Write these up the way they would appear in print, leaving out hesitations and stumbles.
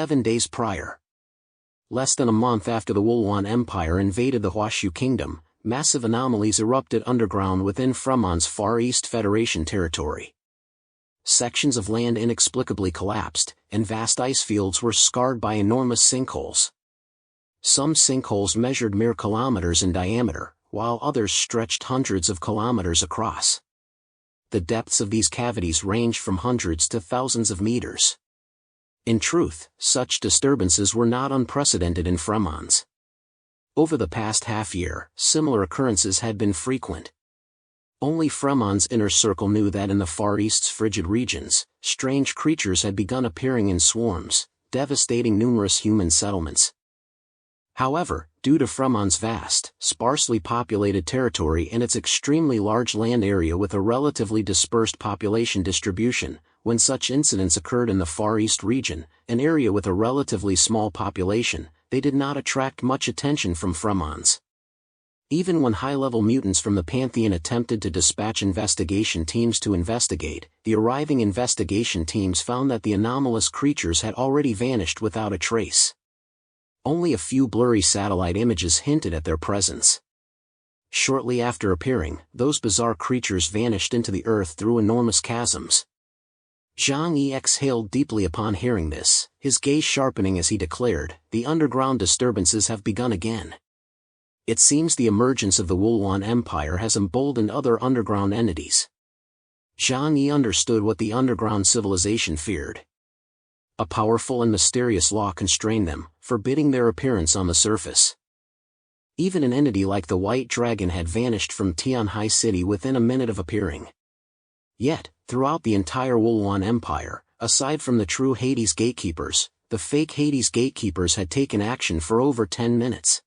7 days prior. Less than a month after the Wulwan Empire invaded the Huashu Kingdom, massive anomalies erupted underground within Fremon's Far East Federation territory. Sections of land inexplicably collapsed, and vast ice fields were scarred by enormous sinkholes. Some sinkholes measured mere kilometers in diameter, while others stretched hundreds of kilometers across. The depths of these cavities ranged from hundreds to thousands of meters. In truth, such disturbances were not unprecedented in Fremons. Over the past half-year, similar occurrences had been frequent. Only Fremon's inner circle knew that in the Far East's frigid regions, strange creatures had begun appearing in swarms, devastating numerous human settlements. However, due to Fremon's vast, sparsely populated territory and its extremely large land area with a relatively dispersed population distribution, when such incidents occurred in the Far East region, an area with a relatively small population, they did not attract much attention from Fremons. Even when high-level mutants from the Pantheon attempted to dispatch investigation teams to investigate, the arriving investigation teams found that the anomalous creatures had already vanished without a trace. Only a few blurry satellite images hinted at their presence. Shortly after appearing, those bizarre creatures vanished into the earth through enormous chasms. Zhang Yi exhaled deeply upon hearing this, his gaze sharpening as he declared, "The underground disturbances have begun again. It seems the emergence of the Wulwan Empire has emboldened other underground entities." Zhang Yi understood what the underground civilization feared. A powerful and mysterious law constrained them, forbidding their appearance on the surface. Even an entity like the White Dragon had vanished from Tianhai City within a minute of appearing. Yet, throughout the entire Wulwan Empire, aside from the true Hades gatekeepers, the fake Hades gatekeepers had taken action for over 10 minutes.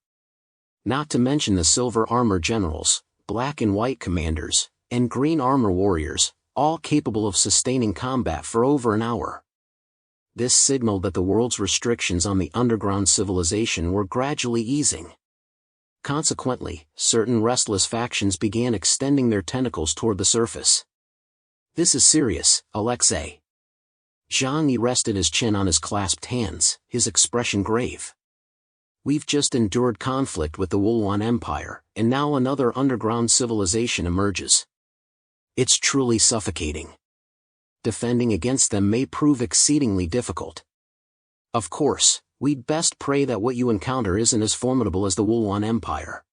Not to mention the silver armor generals, black and white commanders, and green armor warriors, all capable of sustaining combat for over an hour. This signaled that the world's restrictions on the underground civilization were gradually easing. Consequently, certain restless factions began extending their tentacles toward the surface. "This is serious, Alexei." Zhang Yi rested his chin on his clasped hands, his expression grave. "We've just endured conflict with the Wulwan Empire, and now another underground civilization emerges. It's truly suffocating. Defending against them may prove exceedingly difficult. Of course, we'd best pray that what you encounter isn't as formidable as the Wulwan Empire.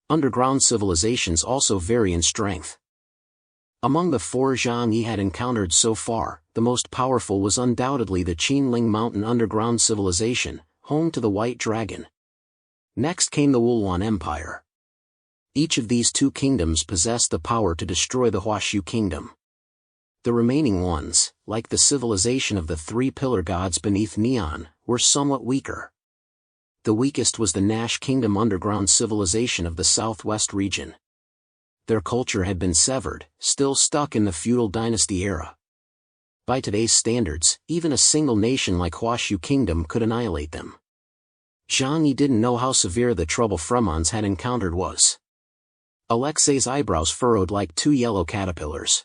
Underground civilizations also vary in strength." Among the 4 Zhang Yi had encountered so far, the most powerful was undoubtedly the Qinling Mountain underground civilization, home to the White Dragon. Next came the Wulwan Empire. Each of these 2 kingdoms possessed the power to destroy the Huashu Kingdom. The remaining ones, like the civilization of the 3 pillar gods beneath Neon, were somewhat weaker. The weakest was the Nash Kingdom underground civilization of the southwest region. Their culture had been severed, still stuck in the feudal dynasty era. By today's standards, even a single nation like Huashu Kingdom could annihilate them. Zhang Yi didn't know how severe the trouble Fremons had encountered was. Alexei's eyebrows furrowed like 2 yellow caterpillars.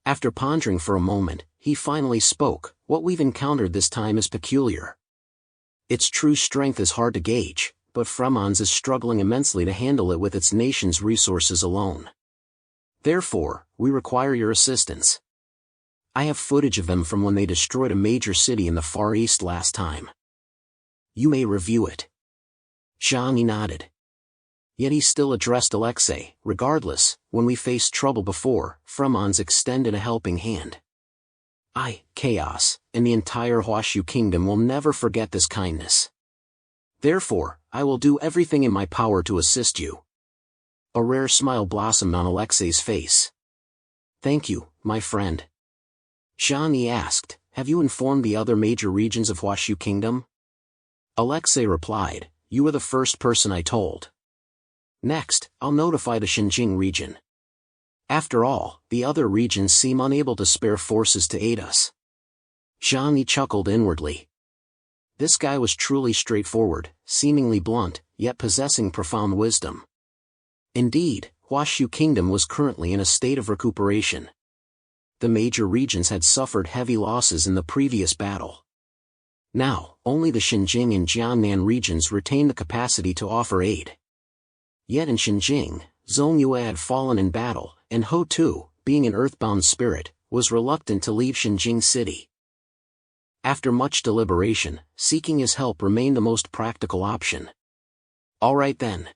After pondering for a moment, he finally spoke, "What we've encountered this time is peculiar. Its true strength is hard to gauge, but Fremons is struggling immensely to handle it with its nation's resources alone. Therefore, we require your assistance. I have footage of them from when they destroyed a major city in the Far East last time. You may review it." Zhang Yi nodded. Yet he still addressed Alexei. "Regardless, when we faced trouble before, Fremons extended a helping hand. Chaos, and the entire Huashu Kingdom will never forget this kindness. Therefore, I will do everything in my power to assist you." A rare smile blossomed on Alexei's face. "Thank you, my friend." Zhang Yi asked, "Have you informed the other major regions of Huashu Kingdom?" Alexei replied, "You are the first person I told. Next, I'll notify the Xinjiang region. After all, the other regions seem unable to spare forces to aid us." Zhang Yi chuckled inwardly. This guy was truly straightforward, seemingly blunt, yet possessing profound wisdom. Indeed, Huashu Kingdom was currently in a state of recuperation. The major regions had suffered heavy losses in the previous battle. Now, only the Xinjiang and Jiangnan regions retain the capacity to offer aid. Yet in Xinjiang, Zongyue had fallen in battle, and Ho Tu, being an earthbound spirit, was reluctant to leave Xinjiang city. After much deliberation, seeking his help remained the most practical option. Alright then.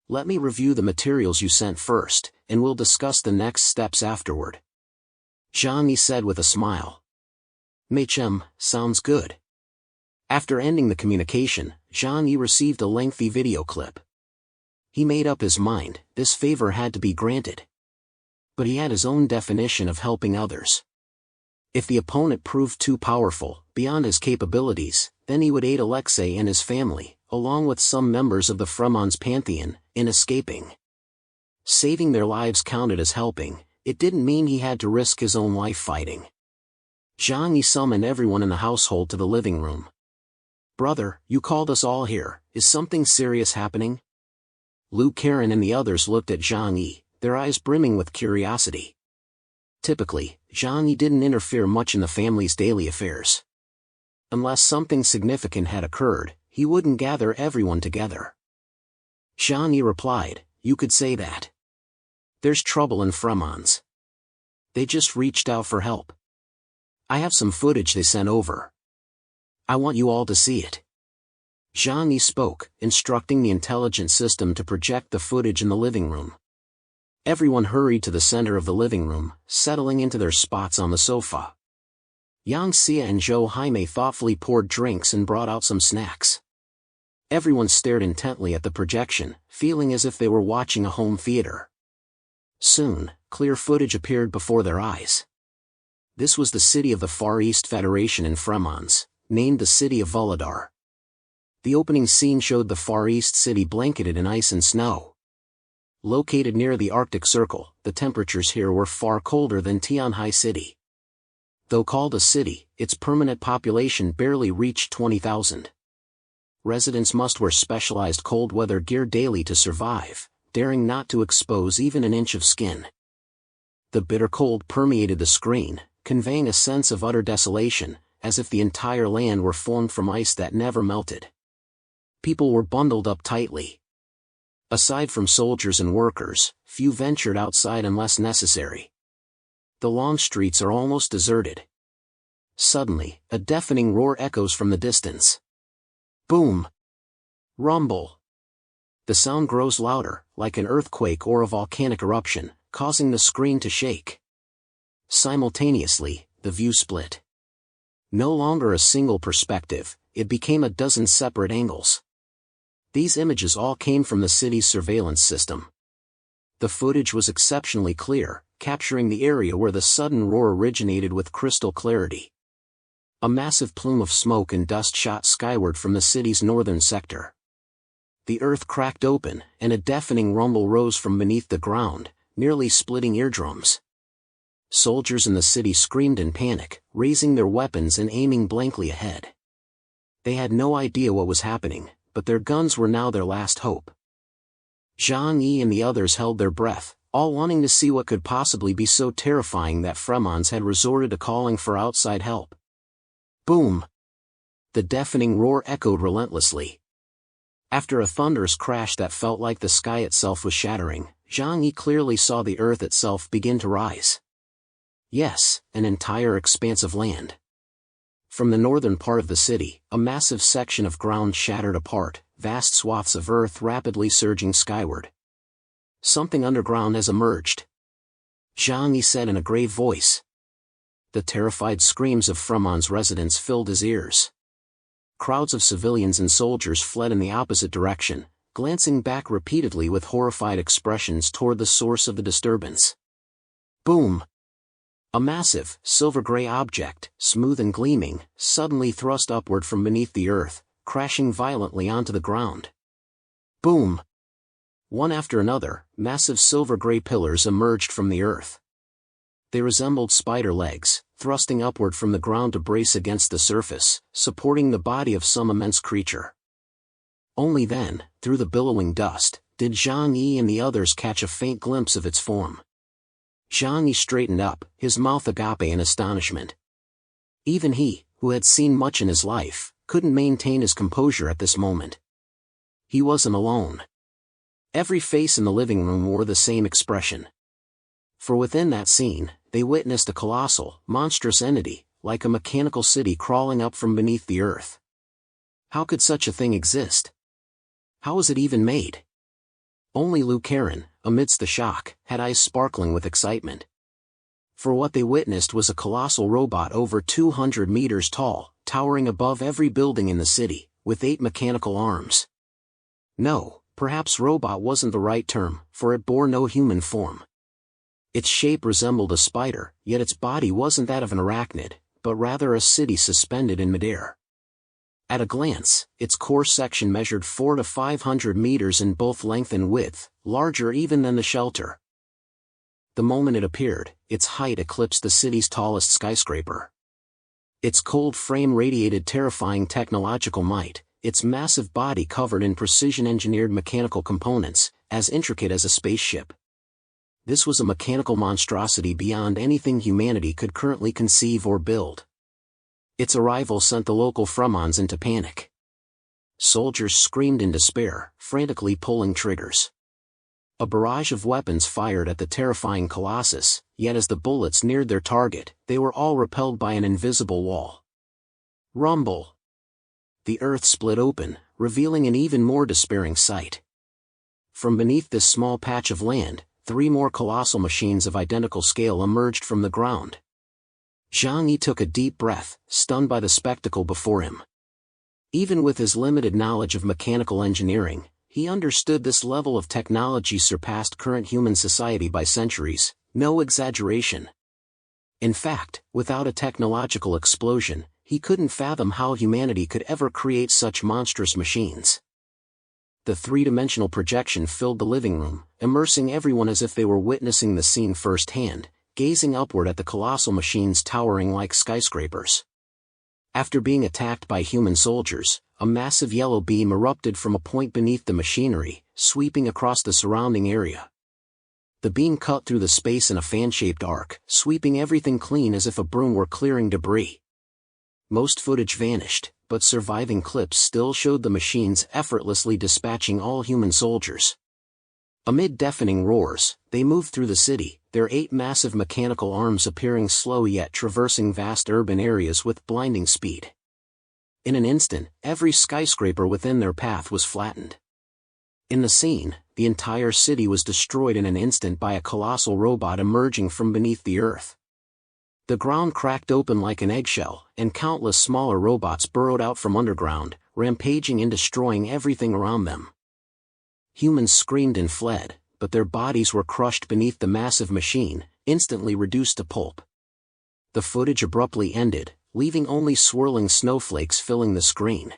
Let me review the materials you sent first, and we'll discuss the next steps afterward. Zhang Yi said with a smile. Machem, sounds good. After ending the communication, Zhang Yi received a lengthy video clip. He made up his mind, this favor had to be granted. But he had his own definition of helping others. If the opponent proved too powerful, beyond his capabilities, then he would aid Alexei and his family, along with some members of the Fremon's pantheon, in escaping. Saving their lives counted as helping, it didn't mean he had to risk his own life fighting. Zhang Yi summoned everyone in the household to the living room. Brother, you called us all here, is something serious happening? Lu Karen and the others looked at Zhang Yi, their eyes brimming with curiosity. Typically, Zhang Yi didn't interfere much in the family's daily affairs. Unless something significant had occurred, he wouldn't gather everyone together. Zhang Yi replied, you could say that. There's trouble in Fremons. They just reached out for help. I have some footage they sent over. I want you all to see it. Zhang Yi spoke, instructing the intelligence system to project the footage in the living room. Everyone hurried to the center of the living room, settling into their spots on the sofa. Yang Xia and Zhou Jaime thoughtfully poured drinks and brought out some snacks. Everyone stared intently at the projection, feeling as if they were watching a home theater. Soon, clear footage appeared before their eyes. This was the city of the Far East Federation in Fremons, named the City of Volodar. The opening scene showed the Far East city blanketed in ice and snow. Located near the Arctic Circle, the temperatures here were far colder than Tianhai City. Though called a city, its permanent population barely reached 20,000. Residents must wear specialized cold weather gear daily to survive, daring not to expose even an inch of skin. The bitter cold permeated the screen, conveying a sense of utter desolation, as if the entire land were formed from ice that never melted. People were bundled up tightly. Aside from soldiers and workers, few ventured outside unless necessary. The long streets are almost deserted. Suddenly, a deafening roar echoes from the distance. Boom! Rumble! The sound grows louder, like an earthquake or a volcanic eruption, causing the screen to shake. Simultaneously, the view split. No longer a single perspective, it became a dozen separate angles. These images all came from the city's surveillance system. The footage was exceptionally clear, capturing the area where the sudden roar originated with crystal clarity. A massive plume of smoke and dust shot skyward from the city's northern sector. The earth cracked open, and a deafening rumble rose from beneath the ground, nearly splitting eardrums. Soldiers in the city screamed in panic, raising their weapons and aiming blankly ahead. They had no idea what was happening, but their guns were now their last hope. Zhang Yi and the others held their breath, all wanting to see what could possibly be so terrifying that Fremons had resorted to calling for outside help. Boom! The deafening roar echoed relentlessly. After a thunderous crash that felt like the sky itself was shattering, Zhang Yi clearly saw the earth itself begin to rise. Yes, an entire expanse of land. From the northern part of the city, a massive section of ground shattered apart, vast swaths of earth rapidly surging skyward. Something underground has emerged. Zhang Yi said in a grave voice. The terrified screams of Fremon's residents filled his ears. Crowds of civilians and soldiers fled in the opposite direction, glancing back repeatedly with horrified expressions toward the source of the disturbance. Boom! A massive, silver-gray object, smooth and gleaming, suddenly thrust upward from beneath the earth, crashing violently onto the ground. Boom! One after another, massive silver-gray pillars emerged from the earth. They resembled spider legs, thrusting upward from the ground to brace against the surface, supporting the body of some immense creature. Only then, through the billowing dust, did Zhang Yi and the others catch a faint glimpse of its form. Zhang Yi straightened up, his mouth agape in astonishment. Even he, who had seen much in his life, couldn't maintain his composure at this moment. He wasn't alone. Every face in the living room wore the same expression. For within that scene, they witnessed a colossal, monstrous entity, like a mechanical city crawling up from beneath the earth. How could such a thing exist? How was it even made? Only Lou Karen, amidst the shock, had eyes sparkling with excitement. For what they witnessed was a colossal robot over 200 meters tall, towering above every building in the city, with 8 mechanical arms. No, perhaps robot wasn't the right term, for it bore no human form. Its shape resembled a spider, yet its body wasn't that of an arachnid, but rather a city suspended in midair. At a glance, its core section measured 400 to 500 meters in both length and width, larger even than the shelter. The moment it appeared, its height eclipsed the city's tallest skyscraper. Its cold frame radiated terrifying technological might, its massive body covered in precision-engineered mechanical components, as intricate as a spaceship. This was a mechanical monstrosity beyond anything humanity could currently conceive or build. Its arrival sent the local Fremons into panic. Soldiers screamed in despair, frantically pulling triggers. A barrage of weapons fired at the terrifying colossus, yet as the bullets neared their target, they were all repelled by an invisible wall. Rumble! The earth split open, revealing an even more despairing sight. From beneath this small patch of land, 3 more colossal machines of identical scale emerged from the ground. Zhang Yi took a deep breath, stunned by the spectacle before him. Even with his limited knowledge of mechanical engineering, he understood this level of technology surpassed current human society by centuries, no exaggeration. In fact, without a technological explosion, he couldn't fathom how humanity could ever create such monstrous machines. The 3-dimensional projection filled the living room, immersing everyone as if they were witnessing the scene firsthand, gazing upward at the colossal machines towering like skyscrapers. After being attacked by human soldiers, a massive yellow beam erupted from a point beneath the machinery, sweeping across the surrounding area. The beam cut through the space in a fan-shaped arc, sweeping everything clean as if a broom were clearing debris. Most footage vanished, but surviving clips still showed the machines effortlessly dispatching all human soldiers. Amid deafening roars, they moved through the city, their 8 massive mechanical arms appearing slow yet traversing vast urban areas with blinding speed. In an instant, every skyscraper within their path was flattened. In the scene, the entire city was destroyed in an instant by a colossal robot emerging from beneath the earth. The ground cracked open like an eggshell, and countless smaller robots burrowed out from underground, rampaging and destroying everything around them. Humans screamed and fled, but their bodies were crushed beneath the massive machine, instantly reduced to pulp. The footage abruptly ended, leaving only swirling snowflakes filling the screen.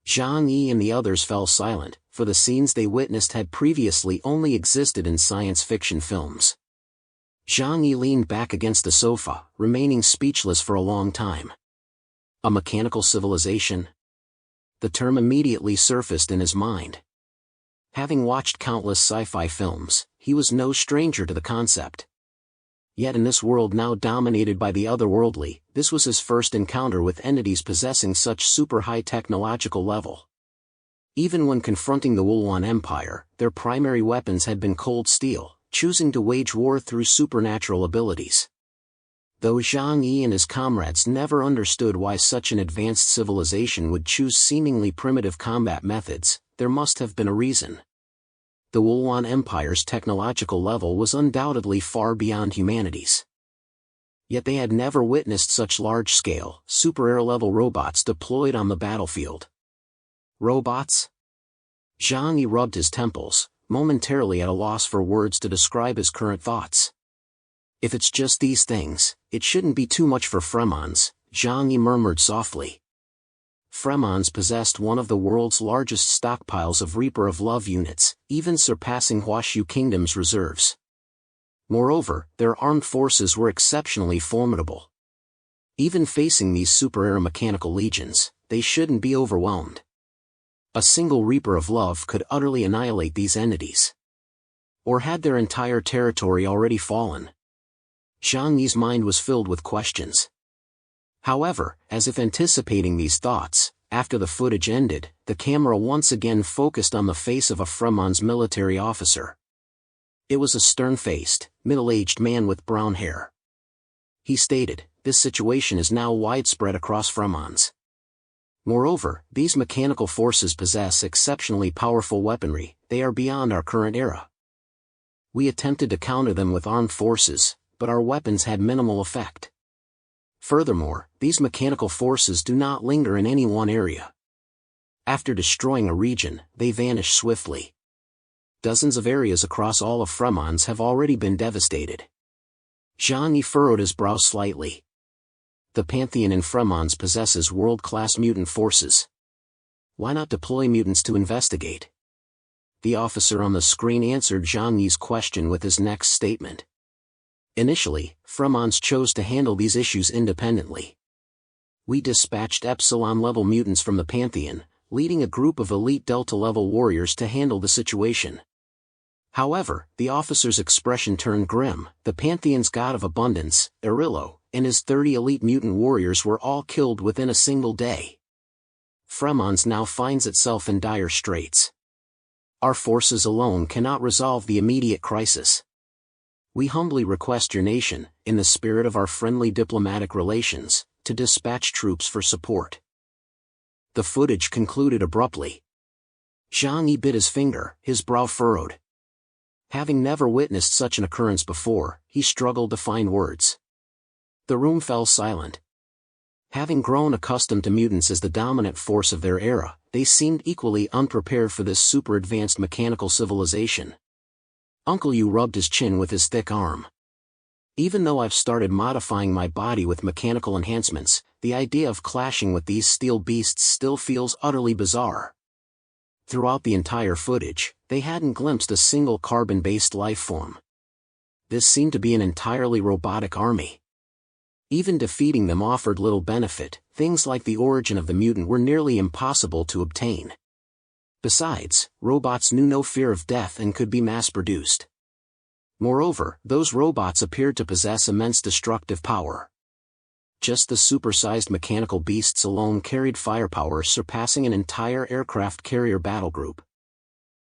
Zhang Yi and the others fell silent, for the scenes they witnessed had previously only existed in science fiction films. Zhang Yi leaned back against the sofa, remaining speechless for a long time. A mechanical civilization? The term immediately surfaced in his mind. Having watched countless sci-fi films, he was no stranger to the concept. Yet in this world now dominated by the otherworldly, this was his first encounter with entities possessing such super high technological level. Even when confronting the Wulwan Empire, their primary weapons had been cold steel, choosing to wage war through supernatural abilities. Though Zhang Yi and his comrades never understood why such an advanced civilization would choose seemingly primitive combat methods, there must have been a reason. The Wulwan Empire's technological level was undoubtedly far beyond humanity's. Yet they had never witnessed such large-scale, super-air-level robots deployed on the battlefield. Robots? Zhang Yi rubbed his temples, momentarily at a loss for words to describe his current thoughts. If it's just these things, it shouldn't be too much for Fremons, Zhang Yi murmured softly. Fremons possessed one of the world's largest stockpiles of Reaper of Love units, even surpassing Huashu Kingdom's reserves. Moreover, their armed forces were exceptionally formidable. Even facing these super-air mechanical legions, they shouldn't be overwhelmed. A single Reaper of Love could utterly annihilate these entities. Or had their entire territory already fallen? Zhang Yi's mind was filled with questions. However, as if anticipating these thoughts, after the footage ended, the camera once again focused on the face of a Fremon's military officer. It was a stern-faced, middle-aged man with brown hair. He stated, "This situation is now widespread across Fremons. Moreover, these mechanical forces possess exceptionally powerful weaponry, they are beyond our current era. We attempted to counter them with armed forces, but our weapons had minimal effect. Furthermore, these mechanical forces do not linger in any one area. After destroying a region, they vanish swiftly. Dozens of areas across all of Fremons have already been devastated." Zhang Yi furrowed his brow slightly. The Pantheon in Fremons possesses world-class mutant forces. Why not deploy mutants to investigate? The officer on the screen answered Zhang Yi's question with his next statement. Initially, Fremons chose to handle these issues independently. We dispatched Epsilon-level mutants from the Pantheon, leading a group of elite Delta-level warriors to handle the situation. However, the officer's expression turned grim. The Pantheon's god of abundance, Arillo, and his 30 elite mutant warriors were all killed within a single day. Fremons now finds itself in dire straits. Our forces alone cannot resolve the immediate crisis. We humbly request your nation, in the spirit of our friendly diplomatic relations, to dispatch troops for support." The footage concluded abruptly. Zhang Yi bit his finger, his brow furrowed. Having never witnessed such an occurrence before, he struggled to find words. The room fell silent. Having grown accustomed to mutants as the dominant force of their era, they seemed equally unprepared for this super-advanced mechanical civilization. Uncle Yu rubbed his chin with his thick arm. "Even though I've started modifying my body with mechanical enhancements, the idea of clashing with these steel beasts still feels utterly bizarre." Throughout the entire footage, they hadn't glimpsed a single carbon-based life form. This seemed to be an entirely robotic army. Even defeating them offered little benefit, things like the origin of the mutant were nearly impossible to obtain. Besides, robots knew no fear of death and could be mass-produced. Moreover, those robots appeared to possess immense destructive power. Just the supersized mechanical beasts alone carried firepower surpassing an entire aircraft carrier battle group.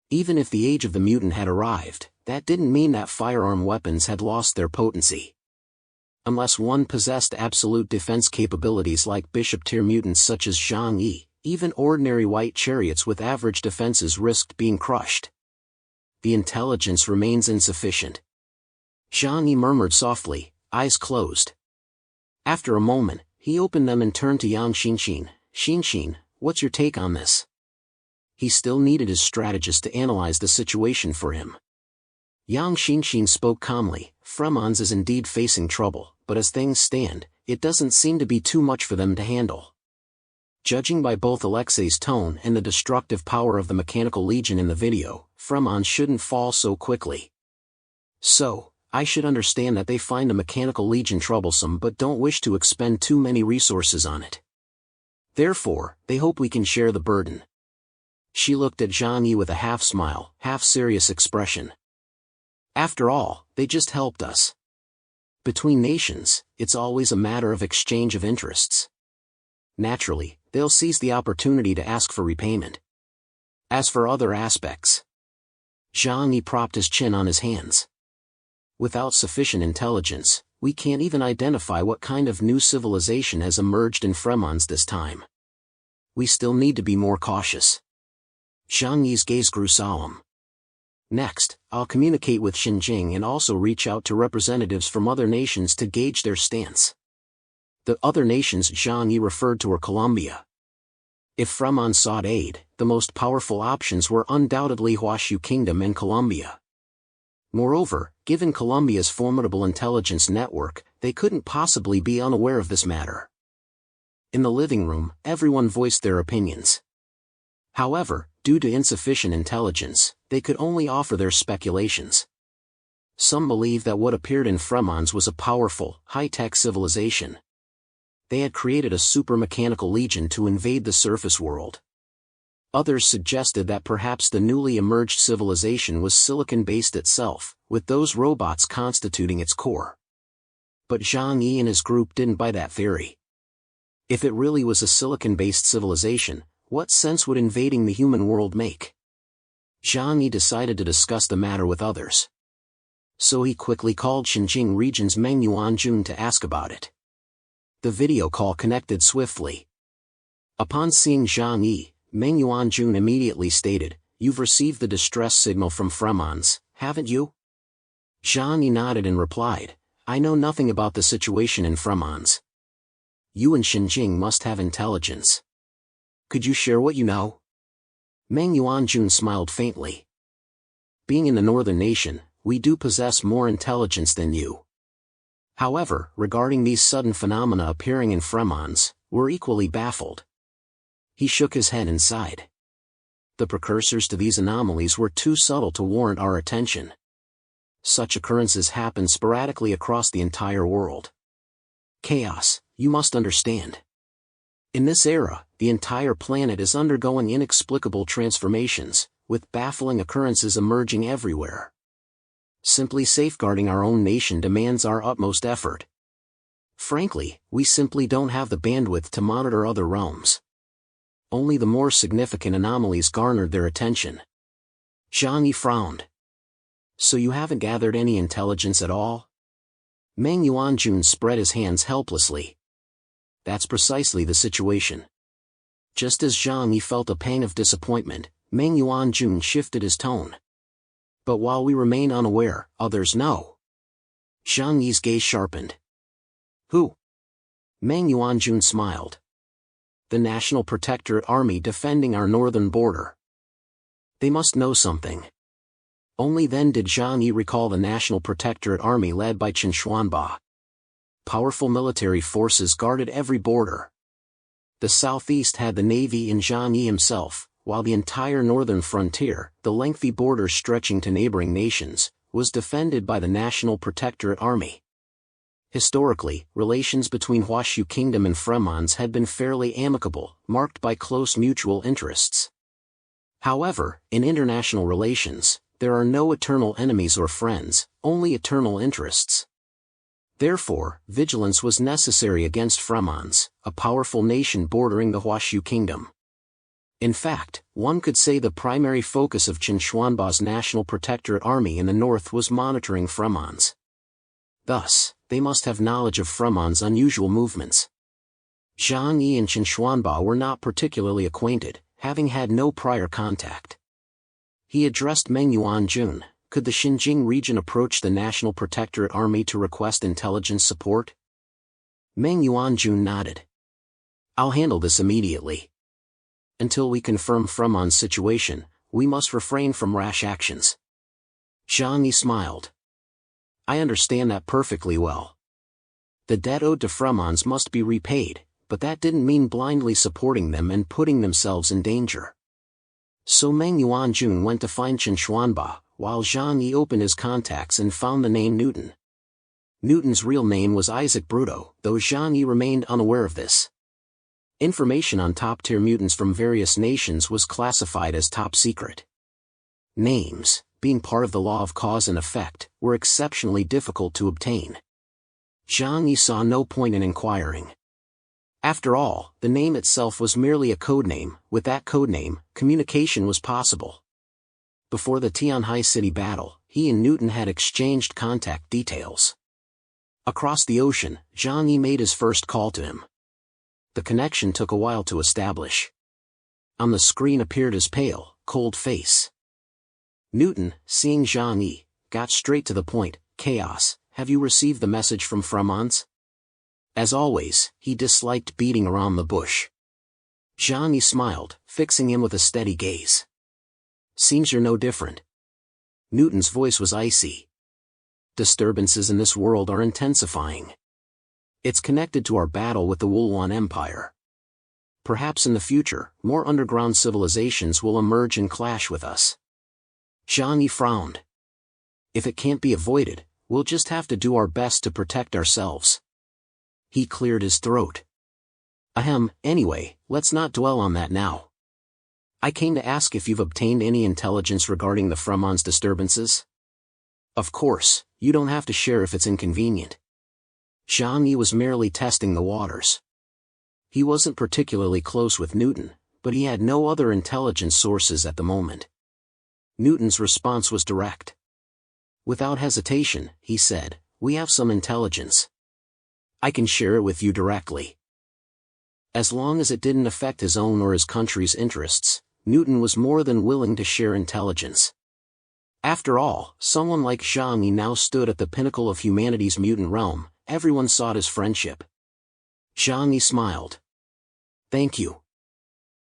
Even if the age of the mutant had arrived, that didn't mean that firearm weapons had lost their potency. Unless one possessed absolute defense capabilities like bishop-tier mutants such as Zhang Yi, even ordinary white chariots with average defenses risked being crushed. The intelligence remains insufficient. Zhang Yi murmured softly, eyes closed. After a moment, he opened them and turned to Yang Xinxin. "Xinxin, what's your take on this?" He still needed his strategist to analyze the situation for him. Yang Xinxin spoke calmly, "Fremons is indeed facing trouble, but as things stand, it doesn't seem to be too much for them to handle. Judging by both Alexei's tone and the destructive power of the Mechanical Legion in the video, Fremons shouldn't fall so quickly. So, I should understand that they find the Mechanical Legion troublesome but don't wish to expend too many resources on it. Therefore, they hope we can share the burden." She looked at Zhang Yi with a half-smile, half-serious expression. "After all, they just helped us. Between nations, it's always a matter of exchange of interests. Naturally, they'll seize the opportunity to ask for repayment. As for other aspects..." Zhang Yi propped his chin on his hands. "Without sufficient intelligence, we can't even identify what kind of new civilization has emerged in Fremons this time. We still need to be more cautious." Zhang Yi's gaze grew solemn. "Next, I'll communicate with Xinjiang and also reach out to representatives from other nations to gauge their stance." The other nations Zhang Yi referred to were Colombia. If Fremon sought aid, the most powerful options were undoubtedly Huashu Kingdom and Colombia. Moreover, given Colombia's formidable intelligence network, they couldn't possibly be unaware of this matter. In the living room, everyone voiced their opinions. However, due to insufficient intelligence, they could only offer their speculations. Some believed that what appeared in Fremons was a powerful, high-tech civilization. They had created a super-mechanical legion to invade the surface world. Others suggested that perhaps the newly emerged civilization was silicon-based itself, with those robots constituting its core. But Zhang Yi and his group didn't buy that theory. If it really was a silicon-based civilization, what sense would invading the human world make? Zhang Yi decided to discuss the matter with others. So he quickly called Xinjiang region's Meng Yuanjun to ask about it. The video call connected swiftly. Upon seeing Zhang Yi, Meng Yuanjun immediately stated, "You've received the distress signal from Fremons, haven't you?" Zhang Yi nodded and replied, "I know nothing about the situation in Fremons. You and Xinjiang must have intelligence. Could you share what you know?" Meng Yuanjun smiled faintly. "Being in the northern nation, we do possess more intelligence than you. However, regarding these sudden phenomena appearing in Fremons, we're equally baffled." He shook his head and sighed. The precursors to these anomalies were too subtle to warrant our attention. Such occurrences happen sporadically across the entire world. Chaos, you must understand. In this era, the entire planet is undergoing inexplicable transformations, with baffling occurrences emerging everywhere. Simply safeguarding our own nation demands our utmost effort. Frankly, we simply don't have the bandwidth to monitor other realms. Only the more significant anomalies garnered their attention. Zhang Yi frowned. "So you haven't gathered any intelligence at all?" Meng Yuanjun spread his hands helplessly. That's precisely the situation. Just as Zhang Yi felt a pang of disappointment, Meng Yuanjun shifted his tone. "But while we remain unaware, others know." Zhang Yi's gaze sharpened. "Who?" Meng Yuanjun smiled. "The National Protectorate Army defending our northern border. They must know something." Only then did Zhang Yi recall the National Protectorate Army led by Chen Xuanba. Powerful military forces guarded every border. The southeast had the navy and Zhang Yi himself, while the entire northern frontier, the lengthy borders stretching to neighboring nations, was defended by the National Protectorate Army. Historically, relations between Huashu Kingdom and Fremons had been fairly amicable, marked by close mutual interests. However, in international relations, there are no eternal enemies or friends, only eternal interests. Therefore, vigilance was necessary against Fremons, a powerful nation bordering the Huashu Kingdom. In fact, one could say the primary focus of Chen Xuanba's National Protectorate Army in the north was monitoring Fremons. Thus, they must have knowledge of Fremons' unusual movements. Zhang Yi and Chen Xuanba were not particularly acquainted, having had no prior contact. He addressed Meng Yuanjun. Could the Xinjiang region approach the National Protectorate Army to request intelligence support? Meng Yuanjun nodded. "I'll handle this immediately. Until we confirm Fremon's situation, we must refrain from rash actions." Zhang Yi smiled. "I understand that perfectly well. The debt owed to Fremons must be repaid, but that didn't mean blindly supporting them and putting themselves in danger." So Meng Yuanjun went to find Chen Xuanba, while Zhang Yi opened his contacts and found the name Newton. Newton's real name was Isaac Bruto, though Zhang Yi remained unaware of this. Information on top-tier mutants from various nations was classified as top secret. Names, being part of the law of cause and effect, were exceptionally difficult to obtain. Zhang Yi saw no point in inquiring. After all, the name itself was merely a codename. With that codename, communication was possible. Before the Tianhai City battle, he and Newton had exchanged contact details. Across the ocean, Zhang Yi made his first call to him. The connection took a while to establish. On the screen appeared his pale, cold face. Newton, seeing Zhang Yi, got straight to the point. "Chaos, have you received the message from Fremons?" As always, he disliked beating around the bush. Zhang Yi smiled, fixing him with a steady gaze. "Seems you're no different." Newton's voice was icy. "Disturbances in this world are intensifying. It's connected to our battle with the Wulwan Empire. Perhaps in the future, more underground civilizations will emerge and clash with us." Zhang Yi frowned. "If it can't be avoided, we'll just have to do our best to protect ourselves." He cleared his throat. "Ahem, anyway, let's not dwell on that now. I came to ask if you've obtained any intelligence regarding the Fremons' disturbances." "Of course, you don't have to share if it's inconvenient." Zhang Yi was merely testing the waters. He wasn't particularly close with Newton, but he had no other intelligence sources at the moment. Newton's response was direct. Without hesitation, he said, "We have some intelligence. I can share it with you directly." As long as it didn't affect his own or his country's interests, Newton was more than willing to share intelligence. After all, someone like Zhang Yi now stood at the pinnacle of humanity's mutant realm. Everyone sought his friendship. Zhang Yi smiled. "Thank you."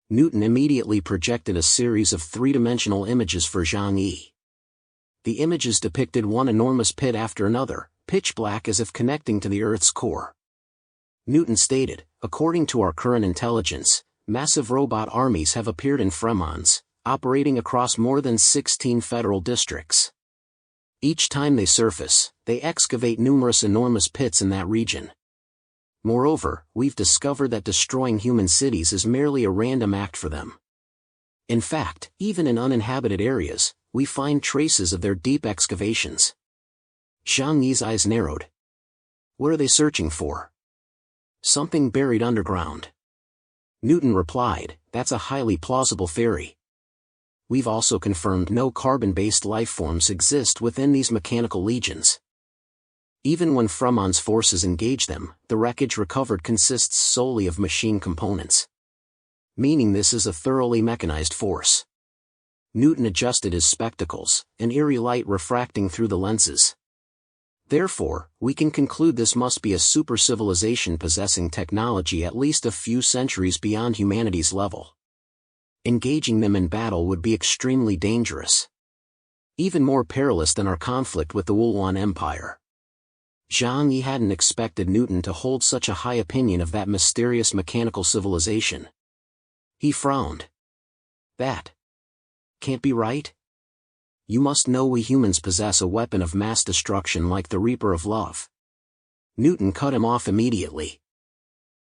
Newton immediately projected a series of three-dimensional images for Zhang Yi. The images depicted one enormous pit after another, pitch black as if connecting to the Earth's core. Newton stated, "According to our current intelligence, massive robot armies have appeared in Fremons, operating across more than 16 federal districts. Each time they surface, they excavate numerous enormous pits in that region. Moreover, we've discovered that destroying human cities is merely a random act for them. In fact, even in uninhabited areas, we find traces of their deep excavations." Zhang Yi's eyes narrowed. "What are they searching for?" "Something buried underground." Newton replied, "That's a highly plausible theory. We've also confirmed no carbon-based life forms exist within these mechanical legions. Even when Fremon's forces engage them, the wreckage recovered consists solely of machine components. Meaning this is a thoroughly mechanized force." Newton adjusted his spectacles, an eerie light refracting through the lenses. "Therefore, we can conclude this must be a super-civilization possessing technology at least a few centuries beyond humanity's level. Engaging them in battle would be extremely dangerous. Even more perilous than our conflict with the Wulwan Empire." Zhang Yi hadn't expected Newton to hold such a high opinion of that mysterious mechanical civilization. He frowned. "That can't be right? You must know we humans possess a weapon of mass destruction like the Reaper of Love." Newton cut him off immediately.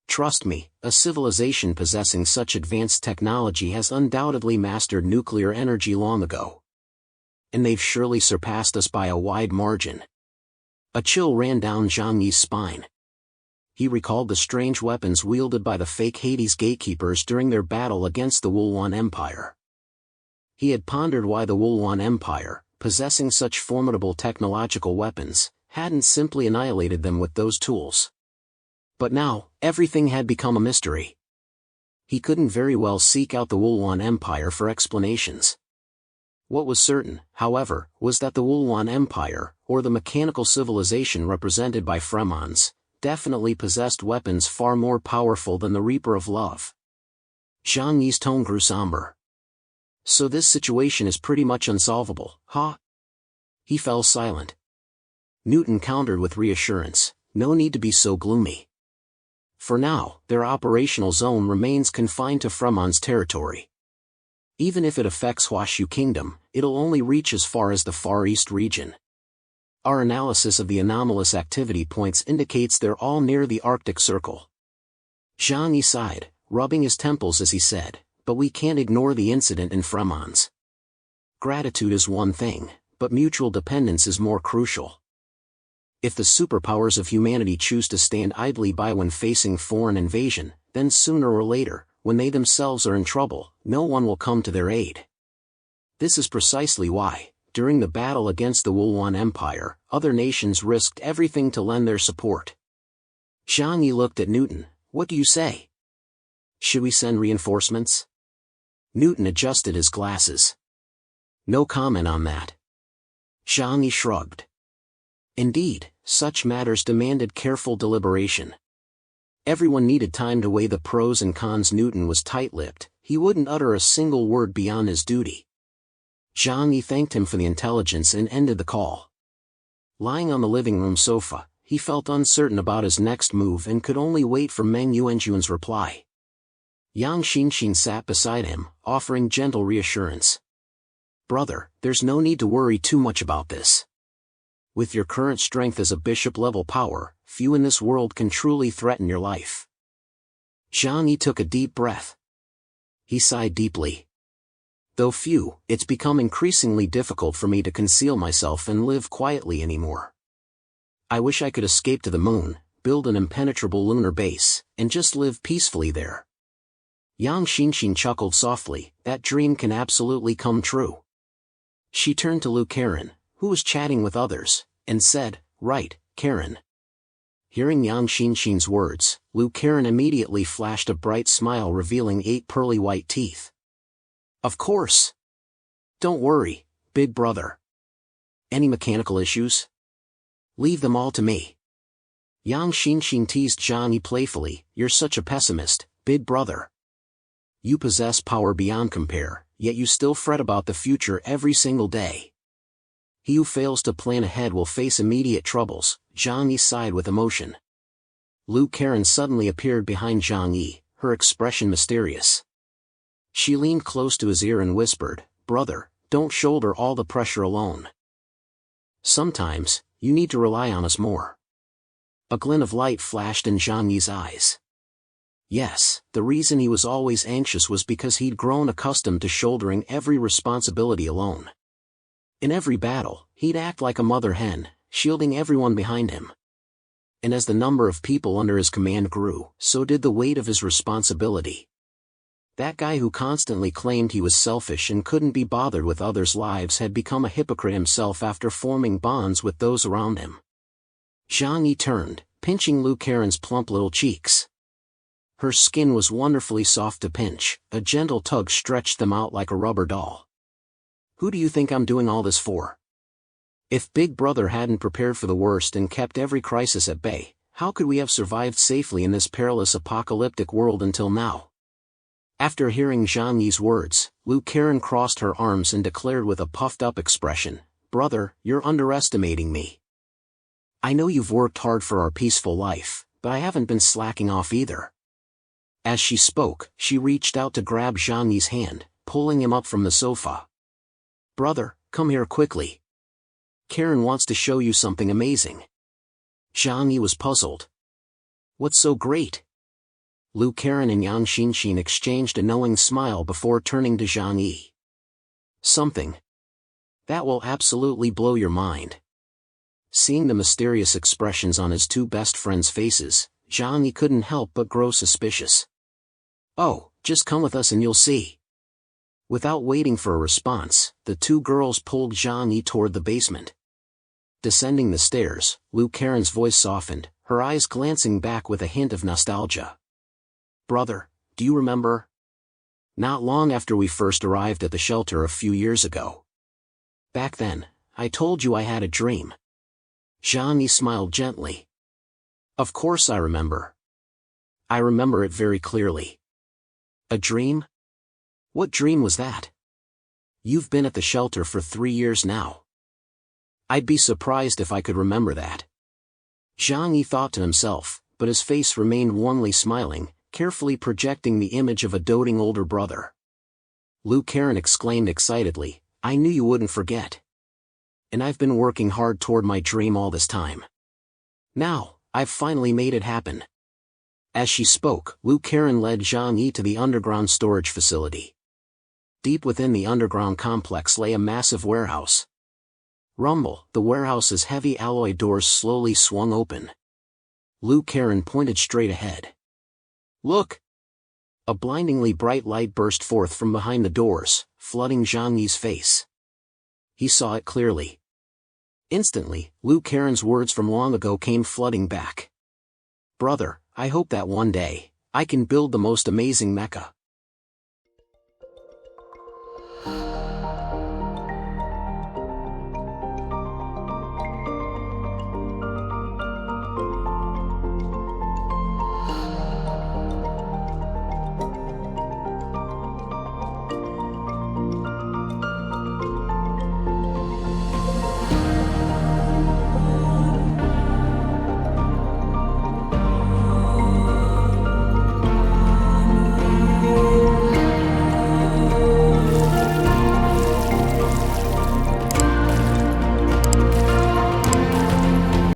"Trust me, a civilization possessing such advanced technology has undoubtedly mastered nuclear energy long ago. And they've surely surpassed us by a wide margin." A chill ran down Zhang Yi's spine. He recalled the strange weapons wielded by the fake Hades gatekeepers during their battle against the Wulwan Empire. He had pondered why the Wulwan Empire, possessing such formidable technological weapons, hadn't simply annihilated them with those tools. But now, everything had become a mystery. He couldn't very well seek out the Wulwan Empire for explanations. What was certain, however, was that the Wulwan Empire, or the mechanical civilization represented by Fremons, definitely possessed weapons far more powerful than the Reaper of Love. Zhang Yi's tone grew somber. "So this situation is pretty much unsolvable, huh?" He fell silent. Newton countered with reassurance, "No need to be so gloomy. For now, their operational zone remains confined to Fremon's territory. Even if it affects Huashu Kingdom, it'll only reach as far as the Far East region. Our analysis of the anomalous activity points indicates they're all near the Arctic Circle." Zhang Yi sighed, rubbing his temples as he said, "But we can't ignore the incident in Fremons. Gratitude is one thing, but mutual dependence is more crucial. If the superpowers of humanity choose to stand idly by when facing foreign invasion, then sooner or later, when they themselves are in trouble, no one will come to their aid. This is precisely why, during the battle against the Wulwan Empire, other nations risked everything to lend their support." Zhang Yi looked at Newton. "What do you say? Should we send reinforcements?" Newton adjusted his glasses. "No comment on that." Zhang Yi shrugged. Indeed, such matters demanded careful deliberation. Everyone needed time to weigh the pros and cons. Newton was tight-lipped, he wouldn't utter a single word beyond his duty. Zhang Yi thanked him for the intelligence and ended the call. Lying on the living room sofa, he felt uncertain about his next move and could only wait for Meng Yuanjuan's reply. Yang Xinxin sat beside him, offering gentle reassurance. "Brother, there's no need to worry too much about this. With your current strength as a bishop-level power, few in this world can truly threaten your life." Zhang Yi took a deep breath. He sighed deeply. "Though few, it's become increasingly difficult for me to conceal myself and live quietly anymore. I wish I could escape to the moon, build an impenetrable lunar base, and just live peacefully there. Yang Xinxin chuckled softly, that dream can absolutely come true. She turned to Lu Karen, who was chatting with others, and said, right, Karen. Hearing Yang Xinxin's words, Lu Karen immediately flashed a bright smile revealing 8 pearly white teeth. Of course. Don't worry, big brother. Any mechanical issues? Leave them all to me. Yang Xinxin teased Zhang Yi playfully, you're such a pessimist, big brother. You possess power beyond compare, yet you still fret about the future every single day. He who fails to plan ahead will face immediate troubles, Zhang Yi sighed with emotion. Lu Karen suddenly appeared behind Zhang Yi, her expression mysterious. She leaned close to his ear and whispered, brother, don't shoulder all the pressure alone. Sometimes, you need to rely on us more. A glint of light flashed in Zhang Yi's eyes. Yes, the reason he was always anxious was because he'd grown accustomed to shouldering every responsibility alone. In every battle, he'd act like a mother hen, shielding everyone behind him. And as the number of people under his command grew, so did the weight of his responsibility. That guy who constantly claimed he was selfish and couldn't be bothered with others' lives had become a hypocrite himself after forming bonds with those around him. Zhang Yi turned, pinching Lu Karen's plump little cheeks. Her skin was wonderfully soft to pinch, a gentle tug stretched them out like a rubber doll. Who do you think I'm doing all this for? If Big Brother hadn't prepared for the worst and kept every crisis at bay, how could we have survived safely in this perilous apocalyptic world until now? After hearing Zhang Yi's words, Lu Karen crossed her arms and declared with a puffed-up expression, brother, you're underestimating me. I know you've worked hard for our peaceful life, but I haven't been slacking off either. As she spoke, she reached out to grab Zhang Yi's hand, pulling him up from the sofa. Brother, come here quickly. Karen wants to show you something amazing. Zhang Yi was puzzled. What's so great? Lu Karen and Yang Xinxin exchanged a knowing smile before turning to Zhang Yi. Something that will absolutely blow your mind. Seeing the mysterious expressions on his two best friends' faces, Zhang Yi couldn't help but grow suspicious. Oh, just come with us and you'll see. Without waiting for a response, the two girls pulled Zhang Yi toward the basement. Descending the stairs, Lu Karen's voice softened, her eyes glancing back with a hint of nostalgia. Brother, do you remember? Not long after we first arrived at the shelter a few years ago. Back then, I told you I had a dream. Zhang Yi smiled gently. Of course I remember. I remember it very clearly. A dream? What dream was that? You've been at the shelter for 3 years now. I'd be surprised if I could remember that. Zhang Yi thought to himself, but his face remained wanly smiling, carefully projecting the image of a doting older brother. Lu Karen exclaimed excitedly, I knew you wouldn't forget. And I've been working hard toward my dream all this time. Now, I've finally made it happen. As she spoke, Lu Karen led Zhang Yi to the underground storage facility. Deep within the underground complex lay a massive warehouse. Rumble, the warehouse's heavy alloy doors slowly swung open. Lu Karen pointed straight ahead. Look! A blindingly bright light burst forth from behind the doors, flooding Zhang Yi's face. He saw it clearly. Instantly, Lu Karen's words from long ago came flooding back. Brother, I hope that one day, I can build the most amazing mecha.